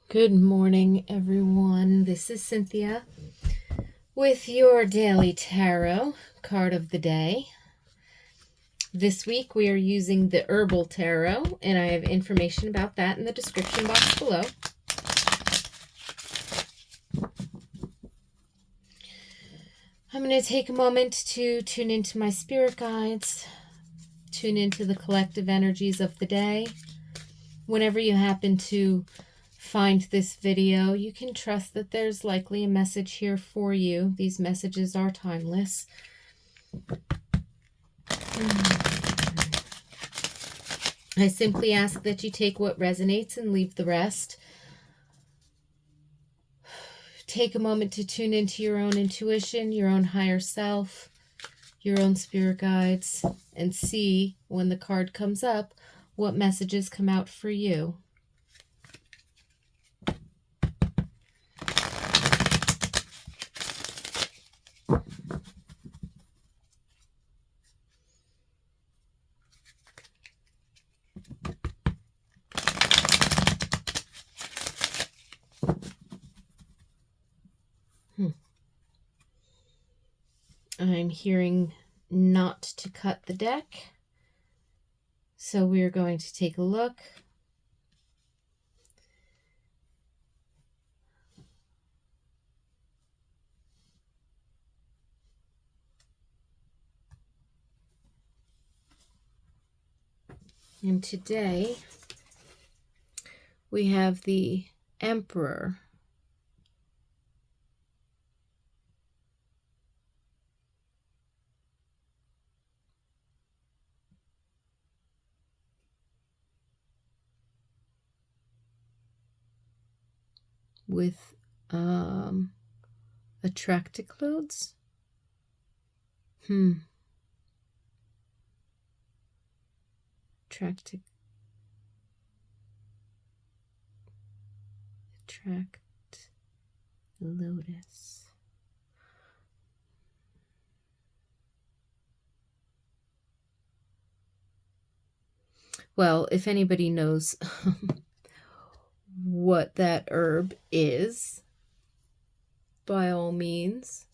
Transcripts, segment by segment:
Good morning, everyone. This is Cynthia with your daily tarot card of the day. This week we are using the Herbal Tarot, and I have information about that in the description box below. I'm going to take a moment to tune into my spirit guides, tune into the collective energies of the day. Whenever you happen to find this video, you can trust that there's likely a message here for you. These messages are timeless. I simply ask that you take what resonates and leave the rest. Take a moment to tune into your own intuition, your own higher self, your own spirit guides, and see when the card comes up what messages come out for you. I'm hearing not to cut the deck, so we're going to take a look. And today we have the Emperor. With Attracticlodes. Attract Lotus. Well, if anybody knows what that herb is, by all means,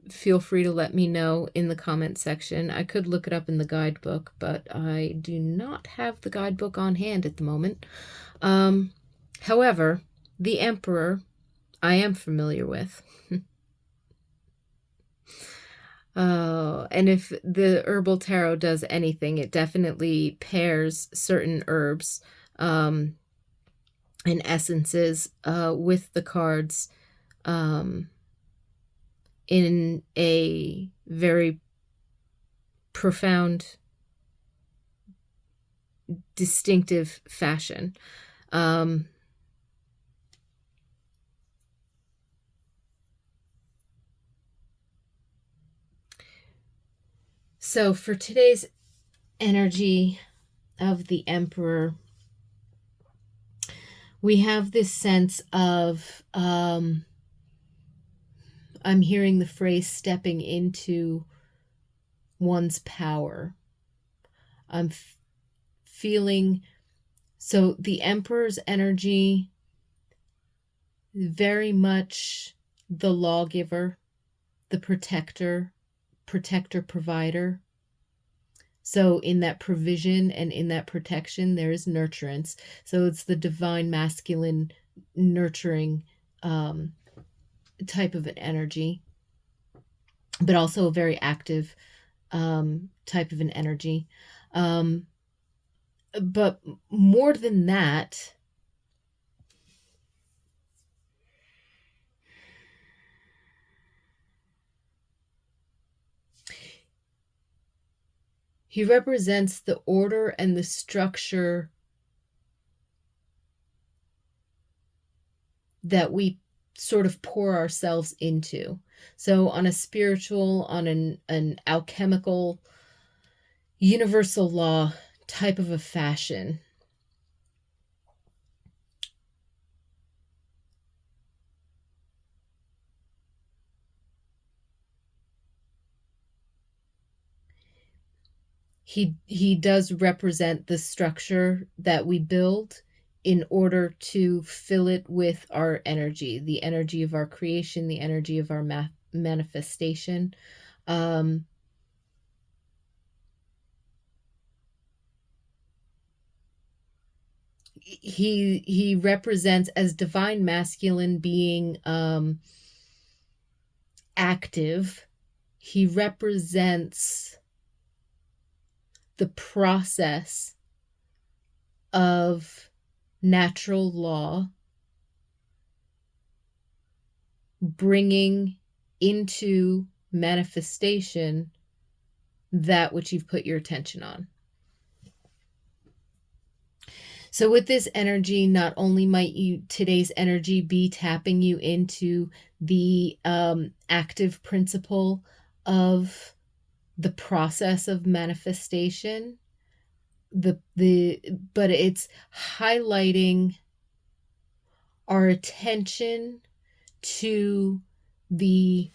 feel free to let me know in the comment section. I could look it up in the guidebook, but I do not have the guidebook on hand at the moment. However, the Emperor I am familiar with. And if the Herbal Tarot does anything, it definitely pairs certain herbs and essences with the cards in a very profound, distinctive fashion. So for today's energy of the Emperor, we have this sense of, I'm hearing the phrase stepping into one's power. I'm feeling, so the Emperor's energy, very much the lawgiver, the protector, provider. So in that provision and in that protection, there is nurturance. So it's the divine masculine nurturing type of an energy, but also a very active type of an energy. But more than that, he represents the order and the structure that we sort of pour ourselves into. So on a spiritual, on an alchemical, universal law type of a fashion. He does represent the structure that we build in order to fill it with our energy, the energy of our creation, the energy of our manifestation. He represents, as divine masculine being active, he represents the process of natural law bringing into manifestation that which you've put your attention on. So with this energy, not only might today's energy be tapping you into the active principle of the process of manifestation, but it's highlighting our attention to the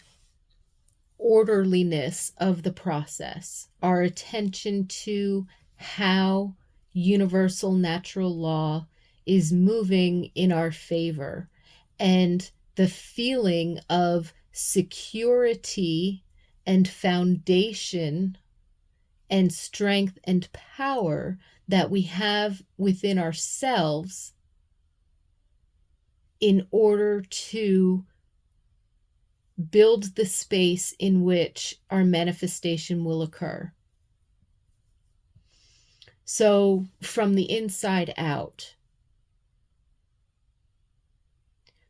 orderliness of the process, our attention to how universal natural law is moving in our favor, and the feeling of security and foundation and strength and power that we have within ourselves in order to build the space in which our manifestation will occur. So from the inside out,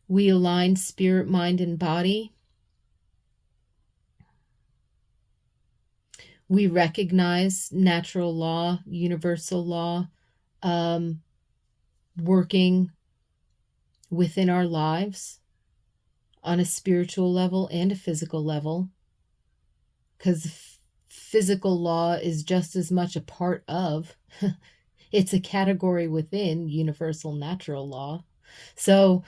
we align spirit, mind, and body. We recognize natural law, universal law, working within our lives on a spiritual level and a physical level, because physical law is just as much a part of, it's a category within universal natural law. So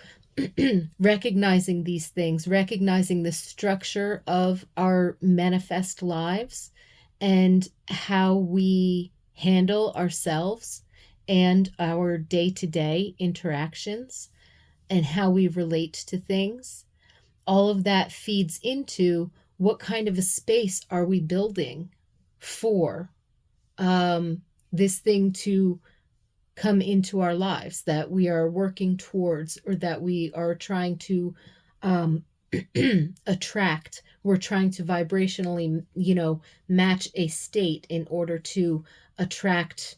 recognizing these things, recognizing the structure of our manifest lives and how we handle ourselves and our day-to-day interactions and how we relate to things, all of that feeds into what kind of a space are we building for this thing to come into our lives that we are working towards, or that we are trying to attract. We're trying to vibrationally, match a state in order to attract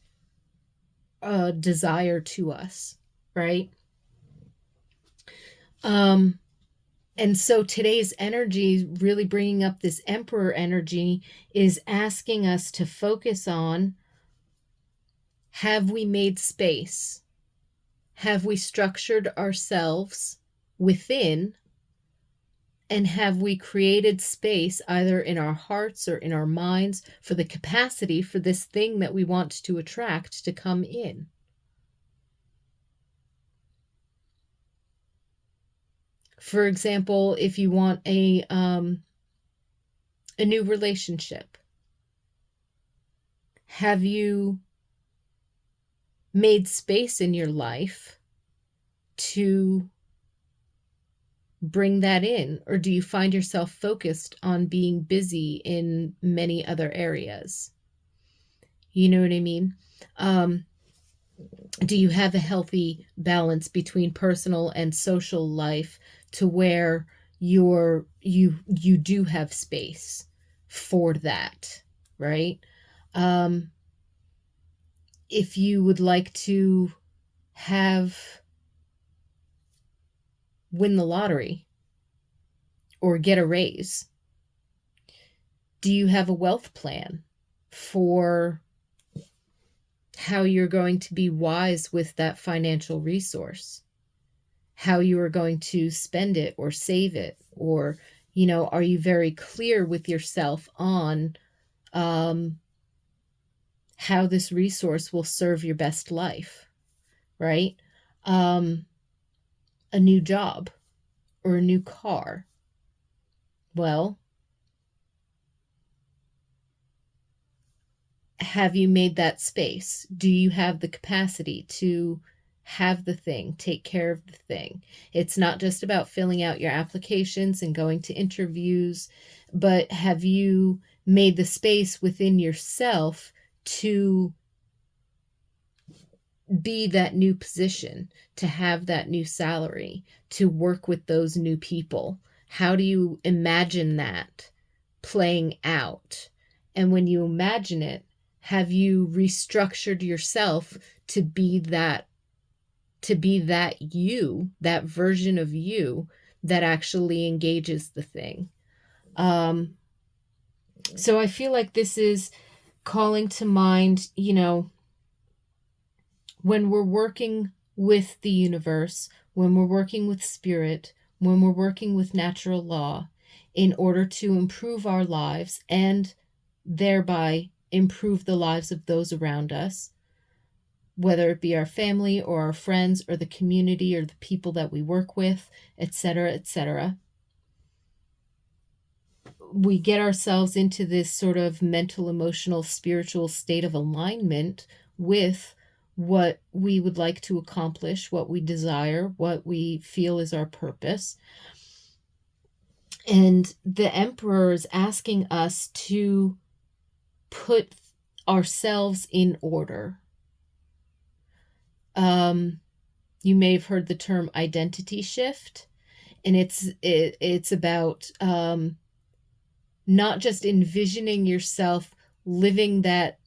a desire to us, right? And so today's energy, really bringing up this Emperor energy, is asking us to focus on, have we made space? Have we structured ourselves within? And have we created space either in our hearts or in our minds for the capacity for this thing that we want to attract to come in? For example, if you want a new relationship, have you made space in your life to bring that in? Or do you find yourself focused on being busy in many other areas? You know what I mean? Do you have a healthy balance between personal and social life to where you do have space for that, right? If you would like to win the lottery or get a raise, do you have a wealth plan for how you're going to be wise with that financial resource? How you are going to spend it or save it? Or, are you very clear with yourself on how this resource will serve your best life, right? A new job or a new car. Well, have you made that space? Do you have the capacity to have the thing, take care of the thing. It's not just about filling out your applications and going to interviews, but have you made the space within yourself to be that new position, to have that new salary, to work with those new people? How do you imagine that playing out? And when you imagine it, have you restructured yourself to be that you, that version of you that actually engages the thing? So I feel like this is calling to mind, when we're working with the universe, when we're working with spirit, when we're working with natural law, in order to improve our lives and thereby improve the lives of those around us, whether it be our family or our friends or the community or the people that we work with, etc., etc. We get ourselves into this sort of mental, emotional, spiritual state of alignment with what we would like to accomplish, what we desire, what we feel is our purpose. And the Emperor is asking us to put ourselves in order. You may have heard the term identity shift, and it's about not just envisioning yourself living that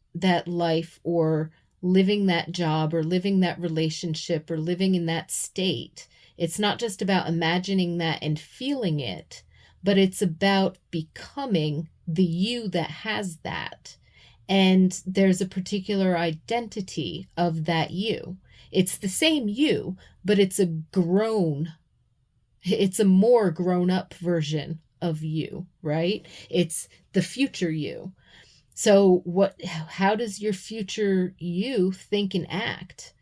life or living that job or living that relationship or living in that state. It's not just about imagining that and feeling it, but it's about becoming the you that has that. And there's a particular identity of that you. It's the same you, but it's a more grown up version of you, right? It's the future you. So how does your future you think and act?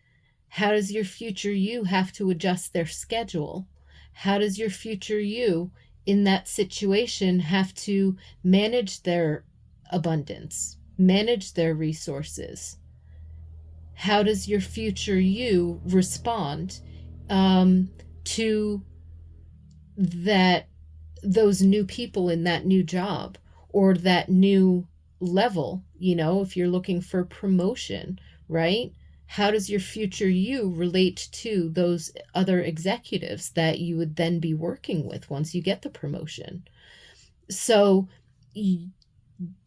How does your future you have to adjust their schedule? How does your future you in that situation have to manage their abundance, manage their resources? How does your future you respond to those new people in that new job or that new level? If you're looking for promotion, right? How does your future you relate to those other executives that you would then be working with once you get the promotion? So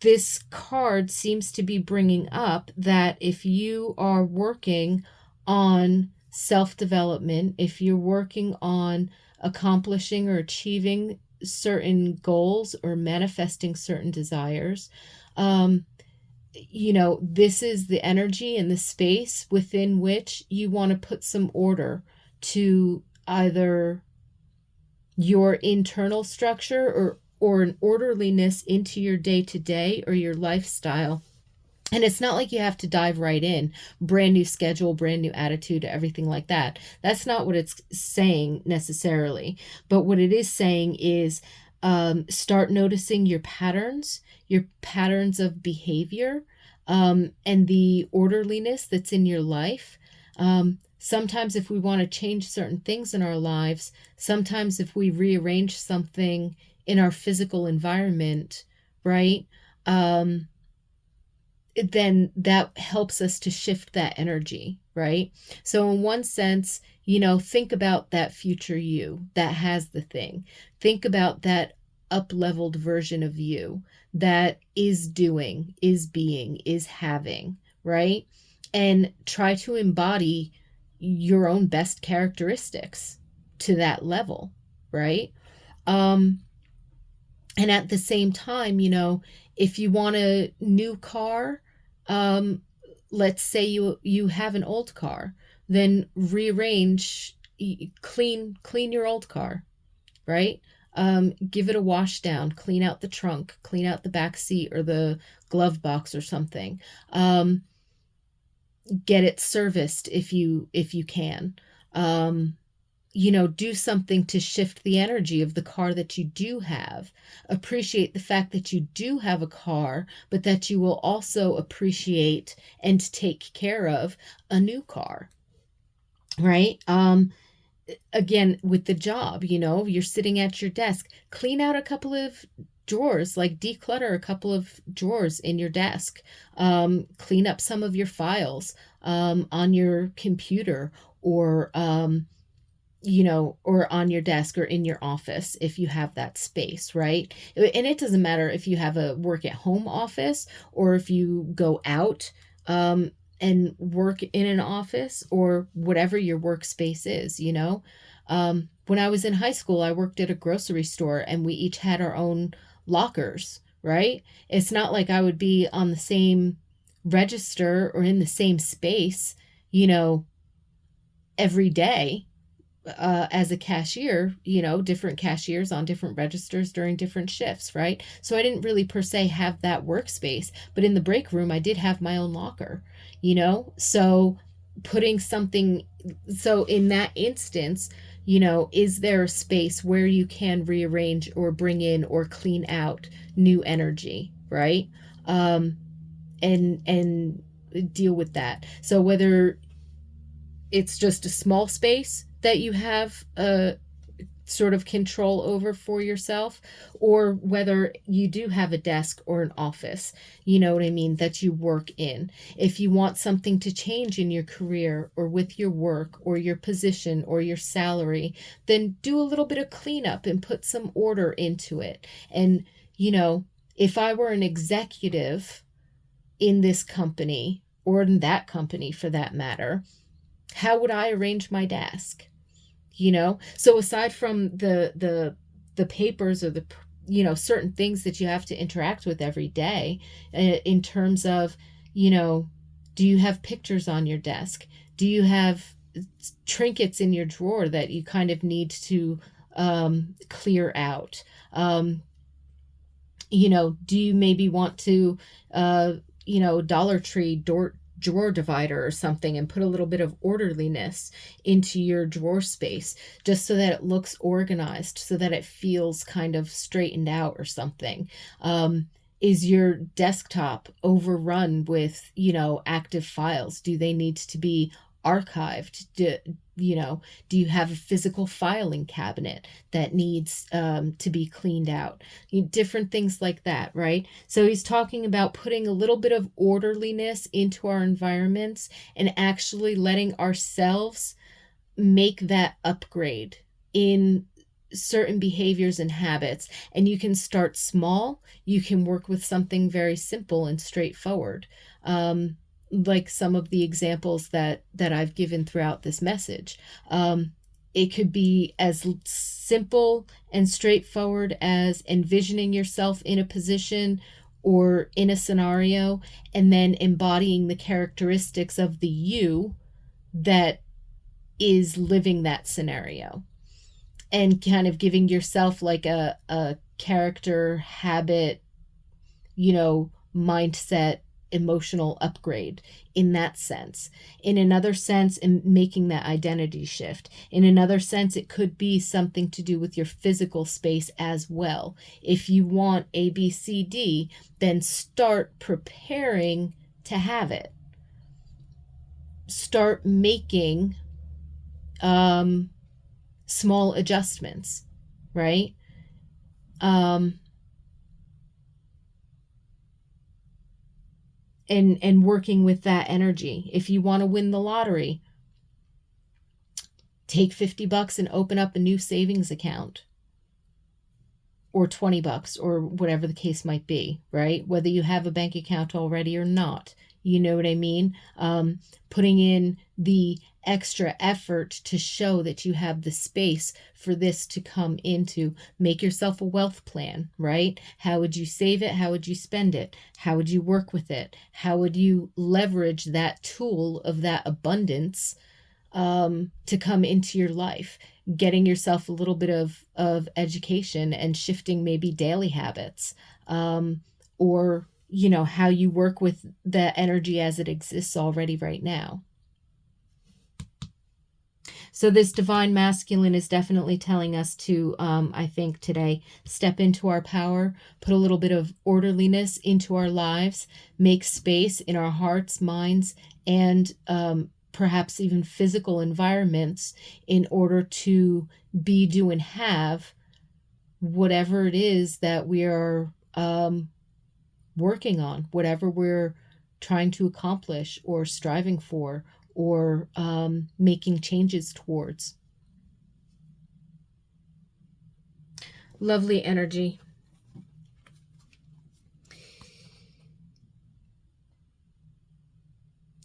this card seems to be bringing up that if you are working on self-development, if you're working on accomplishing or achieving certain goals or manifesting certain desires, this is the energy and the space within which you want to put some order to either your internal structure or an orderliness into your day-to-day or your lifestyle. And it's not like you have to dive right in, brand new schedule, brand new attitude, everything like that. That's not what it's saying necessarily. But what it is saying is start noticing your patterns of behavior, and the orderliness that's in your life. Sometimes if we want to change certain things in our lives, sometimes if we rearrange something in our physical environment, right? Then that helps us to shift that energy, right? So in one sense, think about that future you that has the thing. Think about that up-leveled version of you that is doing, is being, is having, right? And try to embody your own best characteristics to that level, right? And at the same time, if you want a new car, let's say you have an old car, then rearrange, clean your old car, right? Give it a wash down, clean out the trunk, clean out the back seat or the glove box or something. Get it serviced if you can. Do something to shift the energy of the car that you do have. Appreciate the fact that you do have a car, but that you will also appreciate and take care of a new car. right? Again, with the job, you're sitting at your desk, clean out a couple of drawers, like declutter a couple of drawers in your desk, clean up some of your files on your computer, or or on your desk or in your office if you have that space, right? And it doesn't matter if you have a work at home office, or if you go out and work in an office, or whatever your workspace is. When I was in high school, I worked at a grocery store, and we each had our own lockers, right? It's not like I would be on the same register or in the same space, you know, every day as a cashier, different cashiers on different registers during different shifts, right? So I didn't really per se have that workspace, but in the break room, I did have my own locker. So putting something, so in that instance, is there a space where you can rearrange or bring in or clean out new energy, right? Um, and deal with that. So whether it's just a small space that you have a sort of control over for yourself, or whether you do have a desk or an office, what I mean, that you work in. If you want something to change in your career or with your work or your position or your salary, then do a little bit of cleanup and put some order into it. And, if I were an executive in this company, or in that company for that matter, how would I arrange my desk? So aside from the papers, or the certain things that you have to interact with every day, in terms of, do you have pictures on your desk? Do you have trinkets in your drawer that you kind of need to clear out? Do you maybe want to Dollar Tree drawer divider or something, and put a little bit of orderliness into your drawer space, just so that it looks organized, so that it feels kind of straightened out or something? Is your desktop overrun with, active files? Do they need to be archived? Do you have a physical filing cabinet that needs to be cleaned out? Different things like that, right? So he's talking about putting a little bit of orderliness into our environments, and actually letting ourselves make that upgrade in certain behaviors and habits. And you can start small. You can work with something very simple and straightforward, like some of the examples that I've given throughout this message. It could be as simple and straightforward as envisioning yourself in a position or in a scenario, and then embodying the characteristics of the you that is living that scenario, and kind of giving yourself like a character, habit, mindset, emotional upgrade in that sense. In another sense, in making that identity shift. In another sense, it could be something to do with your physical space as well. If you want A, B, C, D, then start preparing to have it. Start making small adjustments, right? And working with that energy. If you want to win the lottery, take $50 and open up a new savings account, or $20, or whatever the case might be, right? Whether you have a bank account already or not, you know what I mean? Putting in the extra effort to show that you have the space for this to come into. Make yourself a wealth plan, right? How would you save it? How would you spend it? How would you work with it? How would you leverage that tool of that abundance to come into your life? Getting yourself a little bit of education, and shifting maybe daily habits, or how you work with the energy as it exists already right now. So this divine masculine is definitely telling us to, I think today, step into our power, put a little bit of orderliness into our lives, make space in our hearts, minds, and perhaps even physical environments in order to be, do, and have whatever it is that we are working on, whatever we're trying to accomplish or striving for or making changes towards. Lovely energy.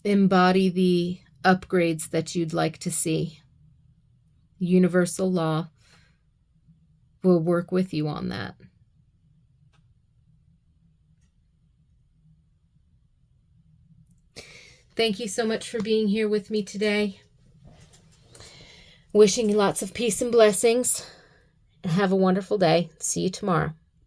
Embody the upgrades that you'd like to see. Universal law will work with you on that. Thank you so much for being here with me today. Wishing you lots of peace and blessings. Have a wonderful day. See you tomorrow.